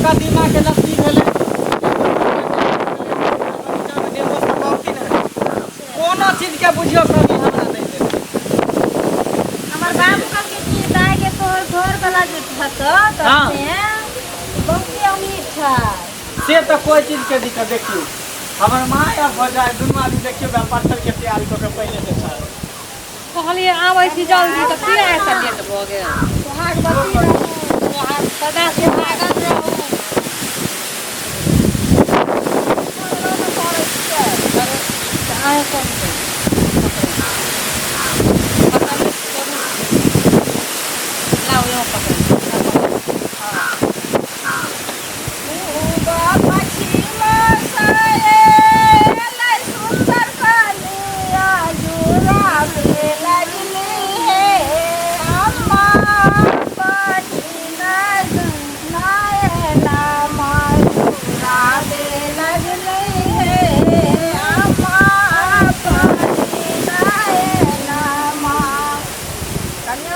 कदीमा के लस्सी भेले कोनो चीज के बुझियो कमी हमरा नहीं दे। हमर बाबू का के दाई के तोर घर वाला जो था तो हाँ। बहुत अमीर था। से तो कोई चीज के दिक्कत देखियो हमर माँ या भजाए दुनू आदमी देखियो पत्थर के तैयारी क के पहले से था कहलिए आबै छी जल्दी त किया ऐसा लेट भ गेल। भागवती रहू सदा से भागल रहू। आए कौन लाओ यो पकड़।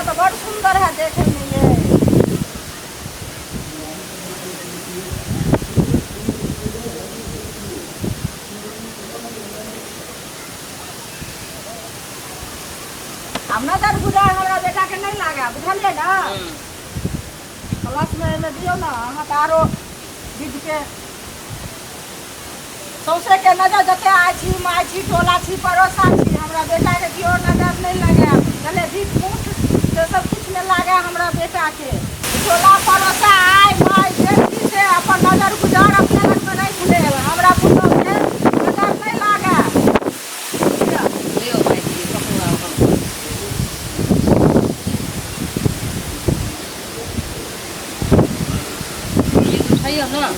तो बड़ सुंदर है देखने में ये। हम नजर गुजार हमरा बेटा के नहीं लागा बुझलिए ना। क्लास में दियो ना हम तारो विध के सौसे के नजर जते आछी माछी टोला छी पड़ोसा छी हमरा बेटा के दियो नजर नहीं लगे। चले जीत मुठ से सब कुछ में लागे हमरा बेटा के टोला पड़ोसा आए माई बेटी से अपन नजर गुजार अपने लग में नहीं भूले हमरा पुतो के नजर नहीं लागे। लियो भाई जी पकड़ो हम। ये उठाइयो ना।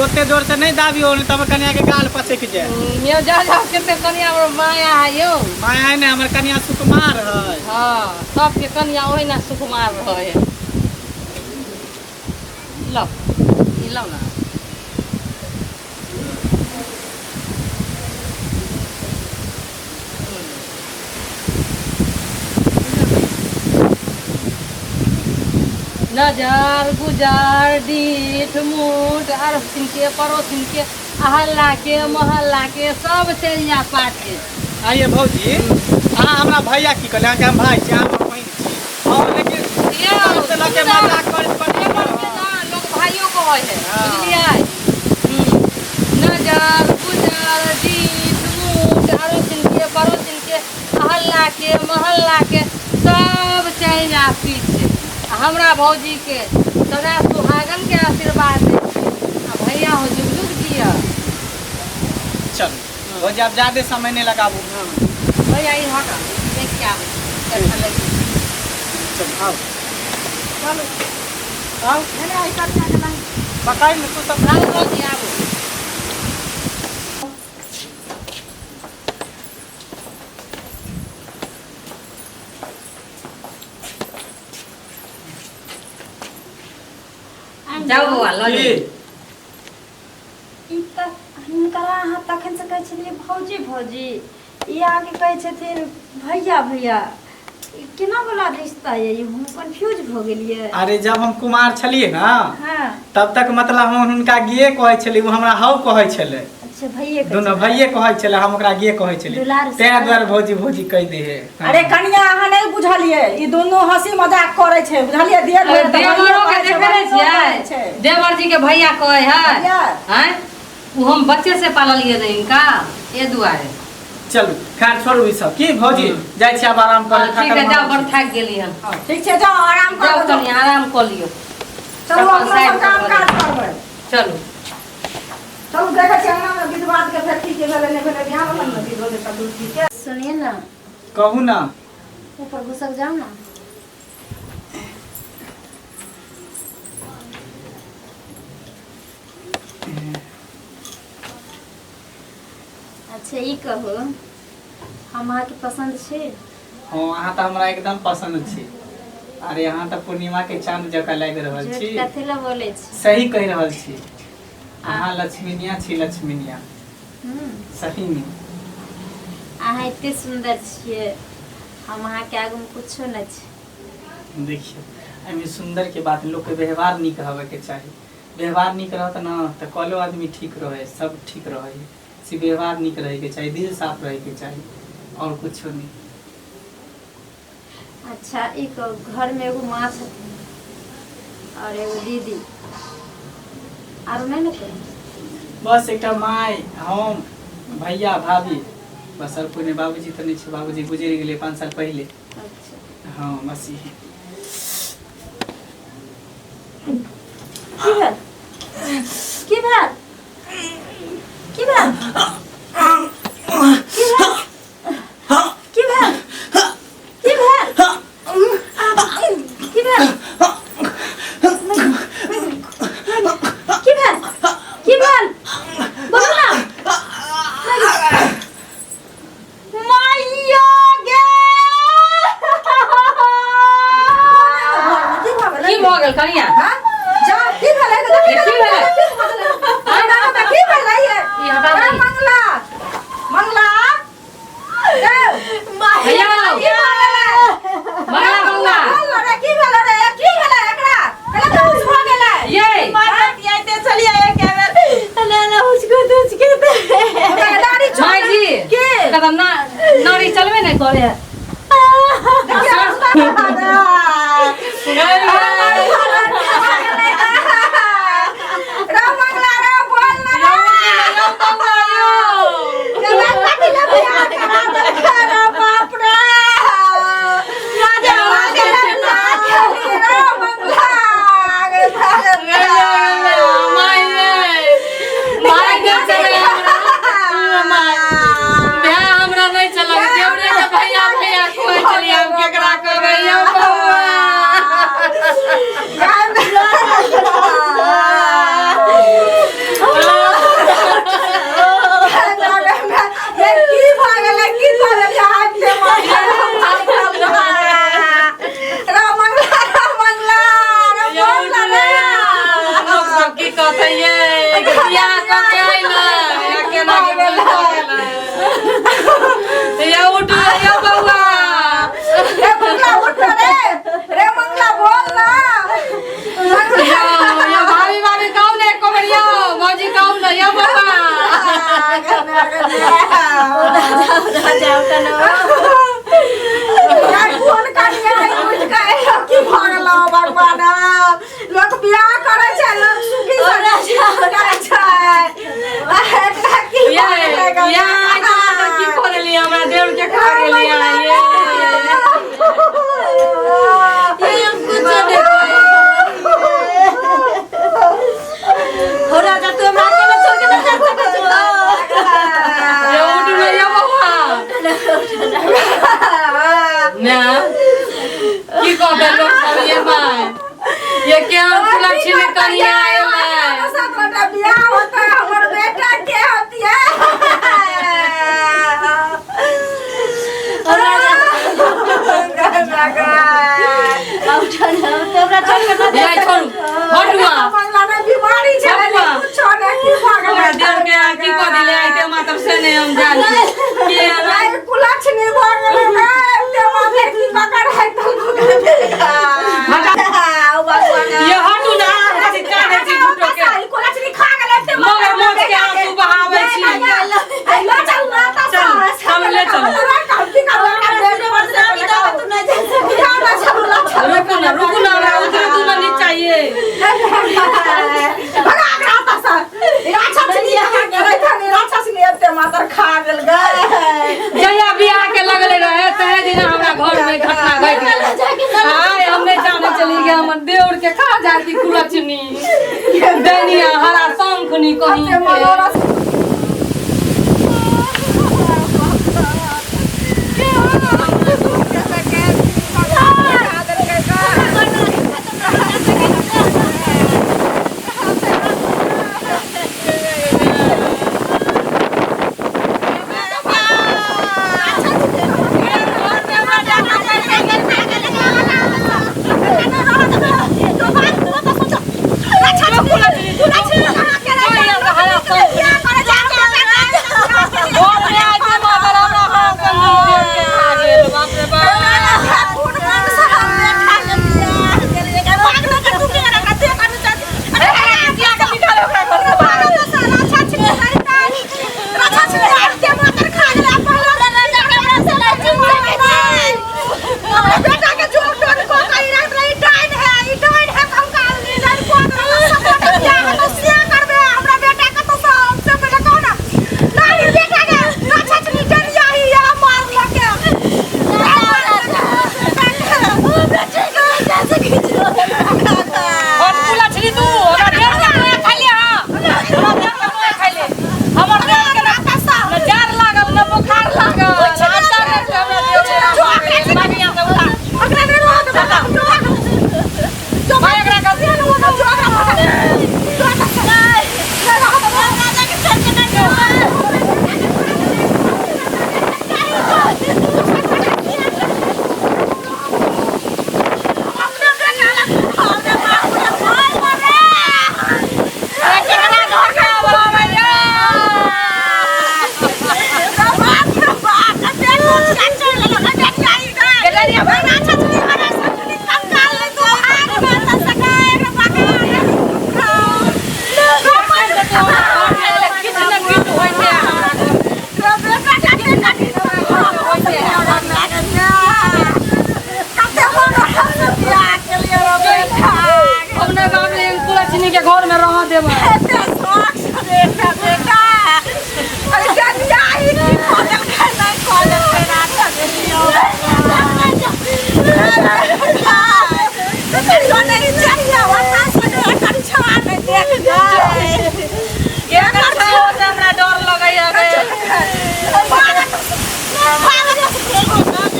ओते जोर से नहीं दाबियो तब कन्या के गाल पछे के जाए। यो जा केते कन्या हमर माया है यो। माया है ने हमर कन्या सुकुमार है। हां सबके कन्या ओही ना सुकुमार रहे। लो ई लो ना। नजर गुजार डीठ मूठ अरसिन के पड़ोसिन के अहल्ला के मोहल्ला के सब चल जा पाट के। आइए भौजी हाँ हमरा भैया की कहले कि हम भाई छी हम बहिन छी और लेकिन ये से लगे मजाक कर ना लोग भाइयों को होय है बुझलिए। नजर गुजार डीठ मूठ अरसिन के पड़ोसिन के अहल्ला के मोहल्ला के सब चल जा पीछे। हमरा भौजी के सदा सुहागन के आशीर्वाद दे भैया हो जुग दिया। चल भौजी आप ज्यादा समय नहीं लगाबू। भैया ई हटा देख क्या अच्छा लगी। चल आओ चलो आओ मैंने आई कर क्या नहीं बताई मैं तू सब राम भौजी आबो। जाओ बउआ ल ले। हिनकरा अहाँ तखन से कहै छलियै भौजी भौजी ई आके कहै छथिन भैया भैया केना वाला रिश्ता है ये हम कंफ्यूज भ गेलियै। अरे जब हम कुमार छलिए ना हां तब तक मतलब हम उनका गिए कहै छली वो हमरा हाउ कहै छले। अच्छा भैया दोनों भैये कहै छले हम ओकरा गिए कहै छली ते द्वारा भौजी भौजी कह दे है। अरे कन्या अहाँ नहीं बुझलिए ई दोनों हंसी मजाक करे छे बुझलिए देर अरे देवरो के देखले छियै देवर जी के भैया कहे है हैं उ हम बच्चे से पाललिए रहे इनका ए दुआरे। चलू खैर छोड़ू ई सब की भौजी जाय छी अब आराम करे। ठीक है जाओ बड़ थाक गेली हम। ठीक छे जाओ आराम जाओ करो तनी आराम कर लियो। चलो अपना सब काम काज करबै। चलो चलो देखै छी अंगना में विधवाद के फेर ठीक भेले ने भेले ध्यान मन में विध होले सब ठीक है। सुनिए ना कहू ना ऊपर घुसक जाओ ना। अच्छा ई कहू हम अहाँके पसंद छी? हाँ अहाँ तो हमरा एकदम पसंद छी। अरे यहाँ तो पूर्णिमा के चांद जका लग रहल झूठ छी। कथी ला बोलै छी? सही कह रहल छी। अहाँ लक्ष्मीनिया छी, लक्ष्मीनिया सही में। अहाँ एते सुंदर छियै, हम अहाँके आगू में कुछो न छी। देखिए एहिमे सुंदर के बात, लोग के व्यवहार निक हवे के चाहिए। व्यवहार निक रहत ना तो कलो आदमी ठीक रहे, सब ठीक रहे। सी व्यवहार निक रहे के चाहिए, दिल साफ रहे के चाहिए, और कुछ नहीं। अच्छा ई कहू घर में एगो माँ छथिन और एगो दीदी, आरो नहीं ना कोई? बस एक माय, हम, भैया, भाभी, बस और कोई नहीं। बाबूजी तो नहीं छे, बाबूजी गुजर गए 5 साल पहले। अच्छा हाँ बस यही। की भेल? की भेल? की भेल? की भेल? की भेल? की भेल? की भेल? की भेल? की भेल? बोलो ना। मैया गे! की भऽ गेल कनिया? जा की भेलै की भेलै? की भेलै ये? ई हटा ए, दही। मंगला मंगला भैया मंगला मंगला रे की भेलै रे? की भेलै एकरा? कला तो कुछ भ गेलै। ये दाढ़ी छोड़ माय जी के कदम ना नारी चलबे नहीं करे। ये क्या लक्ष्मी कन्या बियाह होता है हमर बेटा के होती है। बीमारी जया बियाह के लगले रहे तहे दिन हमरा घर में घटना घट गेल। हाय हमने जाने चली गया हमर देवर के खा जाती कुलचनी दैनिया हरा शंखनी कहीं के।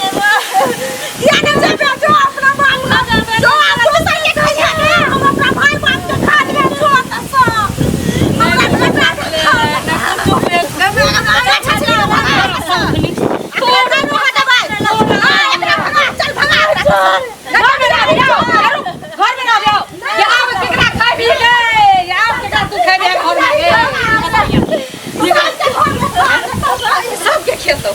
या ना जाबे जो अपना बाप ना जाबे जो आपको सही कहिया के हम अपना भाई बाप के खा ले जो तसा हमरा बेटा के खा ना कुछ ले गबे आगे छछला भागा तोड़ नो हटा भाई एकरा भगा चल भगा घर में ना जाओ घर में ना जाओ ये आप केकरा खाई भी ले ये आप केकरा तू खाई भी घर में ये सब के खेतो